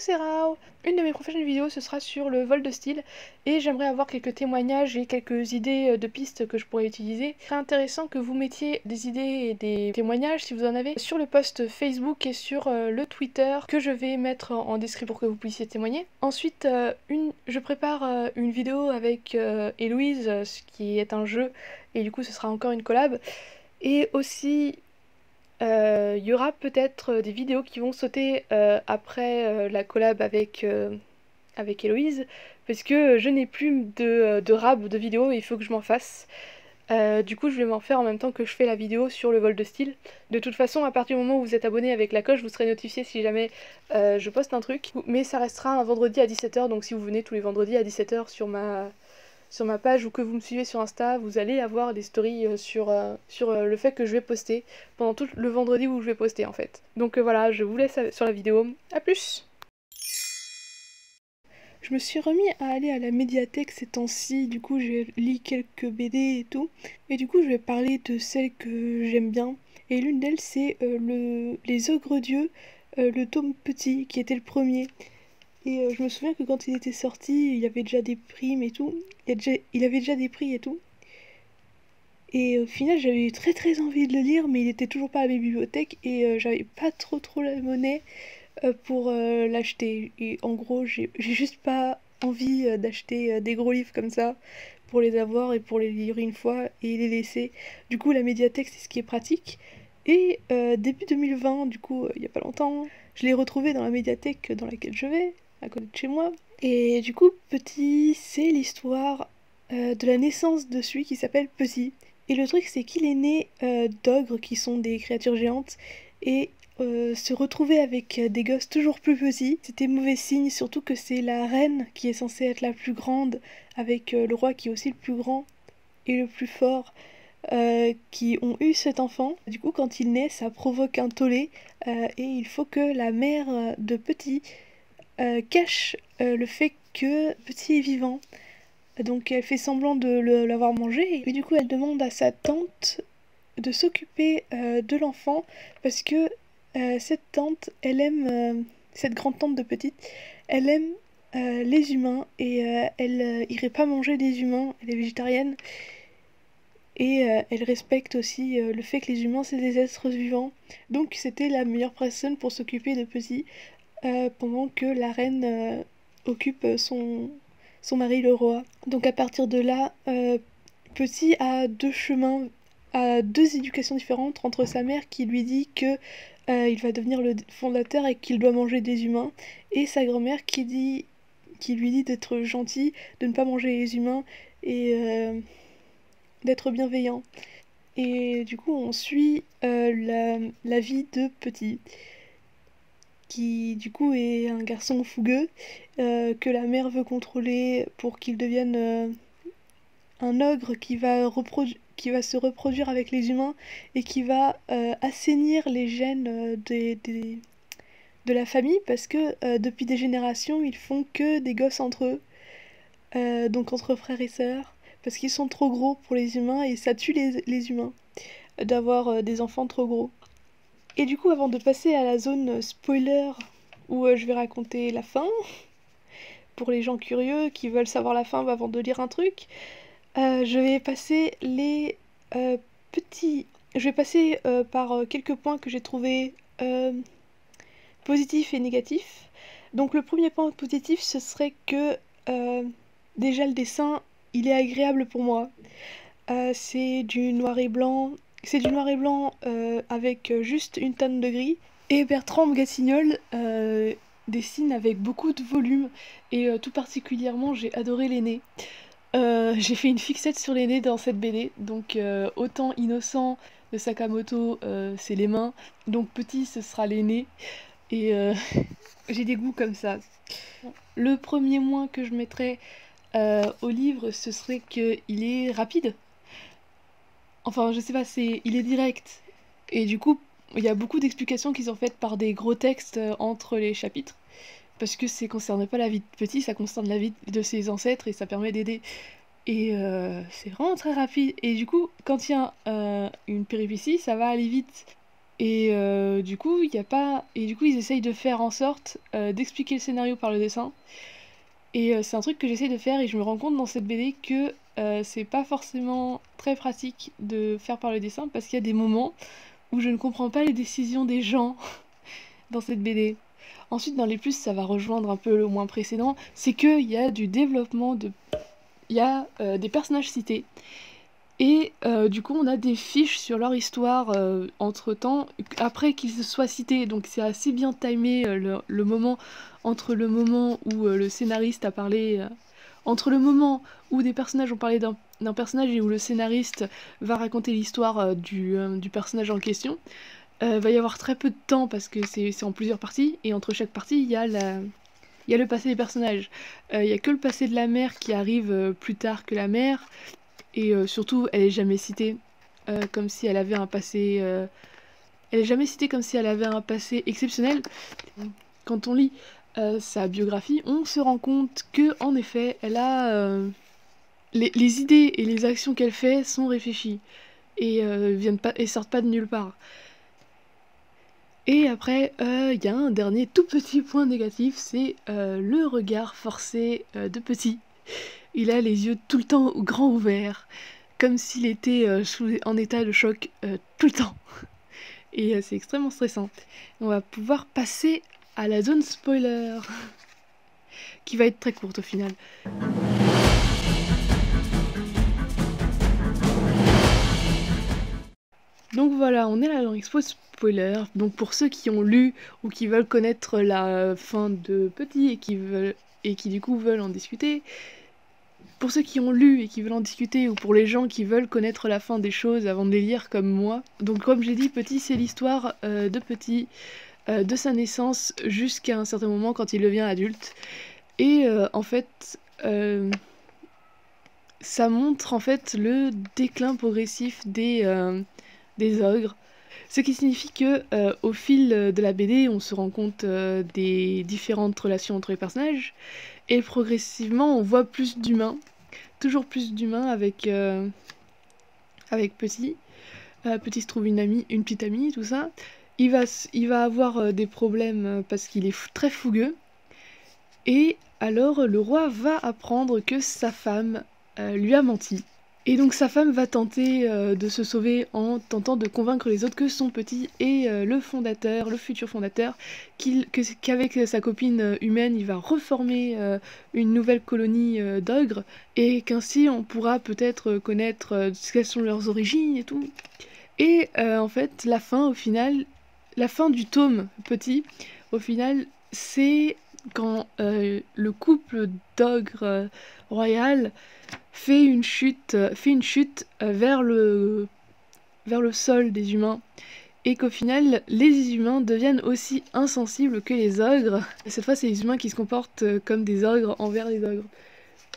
c'est Rao. Une de mes prochaines vidéos ce sera sur le vol de style et j'aimerais avoir quelques témoignages et quelques idées de pistes que je pourrais utiliser. Ce serait intéressant que vous mettiez des idées et des témoignages si vous en avez sur le post Facebook et sur le Twitter que je vais mettre en description pour que vous puissiez témoigner. Ensuite, je prépare une vidéo avec Héloïse, ce qui est un jeu et du coup ce sera encore une collab. Et aussi il y aura peut-être des vidéos qui vont sauter après la collab avec Héloïse, parce que je n'ai plus de rab de vidéos et il faut que je m'en fasse. Du coup, je vais m'en faire en même temps que je fais la vidéo sur le vol de style. De toute façon, à partir du moment où vous êtes abonné avec la cloche, vous serez notifié si jamais je poste un truc. Mais ça restera un vendredi à 17 h, donc si vous venez tous les vendredis à 17 h sur ma page ou que vous me suivez sur Insta, vous allez avoir des stories sur le fait que je vais poster pendant tout le vendredi où je vais poster en fait. Donc voilà, je vous laisse sur la vidéo. A plus! Je me suis remis à aller à la médiathèque ces temps-ci, du coup j'ai lu quelques BD et tout. Et du coup je vais parler de celles que j'aime bien. Et l'une d'elles c'est Les Ogres Dieux, le tome petit qui était le premier. Et je me souviens que quand il était sorti, il y avait déjà des primes et tout. Il avait déjà des prix et tout. Et au final, j'avais eu très envie de le lire, mais il était toujours pas à la bibliothèque et j'avais pas trop la monnaie pour l'acheter. Et en gros, j'ai juste pas envie d'acheter des gros livres comme ça pour les avoir et pour les lire une fois et les laisser. Du coup, la médiathèque, c'est ce qui est pratique. Et début 2020, du coup, il y a pas longtemps, je l'ai retrouvé dans la médiathèque dans laquelle je vais, à côté de chez moi. Et du coup, Petit, c'est l'histoire de la naissance de celui qui s'appelle Petit. Et le truc, c'est qu'il est né d'ogres qui sont des créatures géantes et se retrouver avec des gosses toujours plus petits, c'était mauvais signe, surtout que c'est la reine qui est censée être la plus grande, avec le roi qui est aussi le plus grand et le plus fort, qui ont eu cet enfant. Du coup, quand il naît, ça provoque un tollé et il faut que la mère de Petit cache le fait que Petit est vivant. Donc elle fait semblant de l'avoir mangé et du coup elle demande à sa tante de s'occuper de l'enfant parce que cette tante, elle aime, cette grande tante de Petite, elle aime les humains et elle irait pas manger des humains, elle est végétarienne et elle respecte aussi le fait que les humains c'est des êtres vivants. Donc c'était la meilleure personne pour s'occuper de Petit pendant que la reine occupe son mari le roi. Donc à partir de là, Petit a deux chemins, a deux éducations différentes entre sa mère qui lui dit que il va devenir le fondateur et qu'il doit manger des humains, et sa grand-mère qui lui dit d'être gentil, de ne pas manger les humains et d'être bienveillant. Et du coup on suit la vie de Petit, qui du coup est un garçon fougueux que la mère veut contrôler pour qu'il devienne un ogre qui va se reproduire avec les humains et qui va assainir les gènes de la famille parce que depuis des générations ils font que des gosses entre eux, donc entre frères et sœurs, parce qu'ils sont trop gros pour les humains et ça tue les humains d'avoir des enfants trop gros. Et du coup, avant de passer à la zone spoiler où je vais raconter la fin pour les gens curieux qui veulent savoir la fin avant de lire un truc, je vais passer par quelques points que j'ai trouvés positifs et négatifs. Donc le premier point positif, ce serait que déjà le dessin, il est agréable pour moi. C'est du noir et blanc, avec juste une tonne de gris. Et Bertrand Gassignol dessine avec beaucoup de volume et tout particulièrement j'ai adoré les nez. J'ai fait une fixette sur les nez dans cette BD, donc autant Innocent de Sakamoto c'est les mains, donc Petit ce sera les nez, et j'ai des goûts comme ça. Le premier moins que je mettrais au livre, ce serait qu'il est rapide. Enfin je sais pas, il est direct, et du coup il y a beaucoup d'explications qui sont faites par des gros textes entre les chapitres, parce que ça concerne pas la vie de Petit, ça concerne la vie de ses ancêtres et ça permet d'aider. Et c'est vraiment très rapide. Et du coup, quand il y a une péripétie, ça va aller vite. Et du coup, il y a pas... Et du coup, ils essayent de faire en sorte d'expliquer le scénario par le dessin. Et c'est un truc que j'essaye de faire et je me rends compte dans cette BD que c'est pas forcément très pratique de faire par le dessin parce qu'il y a des moments où je ne comprends pas les décisions des gens dans cette BD. Ensuite, dans les plus, ça va rejoindre un peu le moins précédent, c'est qu'il y a du développement de... Il y a des personnages cités. Et du coup, on a des fiches sur leur histoire entre-temps, après qu'ils se soient cités. Donc c'est assez bien timé le moment, entre le moment où le scénariste a parlé... entre le moment où des personnages ont parlé d'un personnage et où le scénariste va raconter l'histoire du personnage en question, va y avoir très peu de temps parce que c'est en plusieurs parties, et entre chaque partie, il y a le passé des personnages. Il y a que le passé de la mère qui arrive plus tard que la mère, et surtout, elle est jamais citée comme si elle avait un passé... Elle est jamais citée comme si elle avait un passé exceptionnel. Quand on lit sa biographie, on se rend compte que, en effet, elle a... les idées et les actions qu'elle fait sont réfléchies et sortent pas de nulle part. Et après, il y a un dernier tout petit point négatif, c'est le regard forcé de Petit. Il a les yeux tout le temps grands ouverts, comme s'il était en état de choc tout le temps. Et c'est extrêmement stressant. On va pouvoir passer à la zone spoiler, qui va être très courte au final. Donc voilà, on est là dans l'expo spoiler. Donc pour ceux qui ont lu ou qui veulent connaître la fin de Petit et qui du coup veulent en discuter, pour ceux qui ont lu et qui veulent en discuter, ou pour les gens qui veulent connaître la fin des choses avant de les lire comme moi. Donc comme j'ai dit, Petit, c'est l'histoire de Petit, de sa naissance jusqu'à un certain moment quand il devient adulte. Et en fait, ça montre en fait le déclin progressif des ogres. Ce qui signifie que au fil de la BD, on se rend compte des différentes relations entre les personnages, et progressivement on voit plus d'humains, toujours plus d'humains avec Petit. Petit se trouve une petite amie, tout ça. Il va avoir des problèmes parce qu'il est très fougueux. Et alors le roi va apprendre que sa femme lui a menti. Et donc sa femme va tenter de se sauver en tentant de convaincre les autres que son petit est le futur fondateur, qu'avec sa copine humaine, il va reformer une nouvelle colonie d'ogres, et qu'ainsi on pourra peut-être connaître quelles sont leurs origines et tout. Et en fait, la fin du tome Petit, au final, c'est quand le couple d'ogres royal fait une chute vers le sol des humains, et qu'au final, les humains deviennent aussi insensibles que les ogres. Et cette fois, c'est les humains qui se comportent comme des ogres envers les ogres.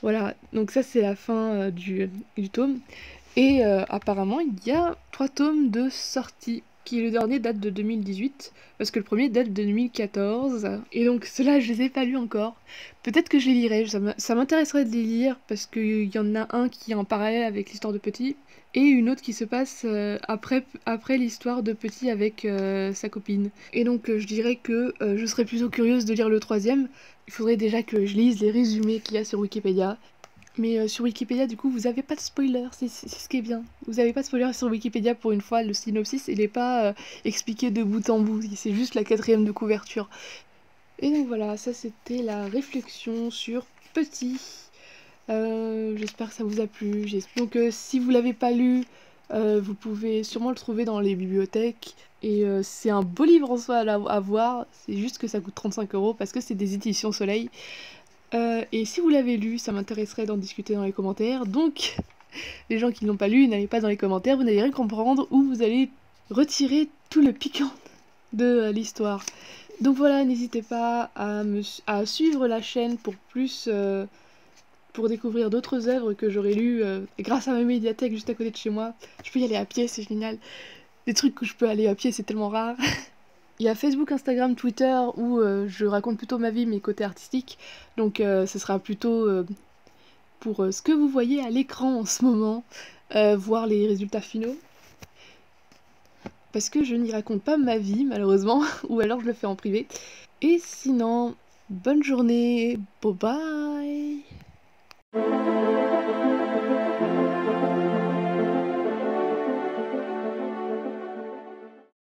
Voilà, donc ça c'est la fin du tome. Et apparemment, il y a 3 tomes de sortie, qui le dernier date de 2018, parce que le premier date de 2014. Et donc ceux-là, je les ai pas lus encore. Peut-être que je les lirai, ça m'intéresserait de les lire, parce qu'il y en a un qui est en parallèle avec l'histoire de Petit, et une autre qui se passe après l'histoire de Petit avec sa copine. Et donc je dirais que je serais plutôt curieuse de lire le troisième. Il faudrait déjà que je lise les résumés qu'il y a sur Wikipédia. Mais sur Wikipédia, du coup, vous avez pas de spoiler, c'est ce qui est bien. Vous avez pas de spoiler sur Wikipédia pour une fois, le synopsis, il est pas expliqué de bout en bout, c'est juste la 4e de couverture. Et donc voilà, ça c'était la réflexion sur Petit. J'espère que ça vous a plu. Donc si vous l'avez pas lu, vous pouvez sûrement le trouver dans les bibliothèques. Et c'est un beau livre en soi à voir, c'est juste que ça coûte 35 € parce que c'est des éditions Soleil. Et si vous l'avez lu, ça m'intéresserait d'en discuter dans les commentaires. Donc, les gens qui ne l'ont pas lu, n'allez pas dans les commentaires, vous n'allez rien comprendre, ou vous allez retirer tout le piquant de l'histoire. Donc voilà, n'hésitez pas à suivre la chaîne pour plus... pour découvrir d'autres œuvres que j'aurais lues grâce à ma médiathèque juste à côté de chez moi. Je peux y aller à pied, c'est génial. Des trucs où je peux aller à pied, c'est tellement rare. Il y a Facebook, Instagram, Twitter où je raconte plutôt ma vie, mes côtés artistiques. Donc ce sera plutôt pour ce que vous voyez à l'écran en ce moment, voir les résultats finaux. parce que je n'y raconte pas ma vie malheureusement, ou alors je le fais en privé. Et sinon, bonne journée, bye bye.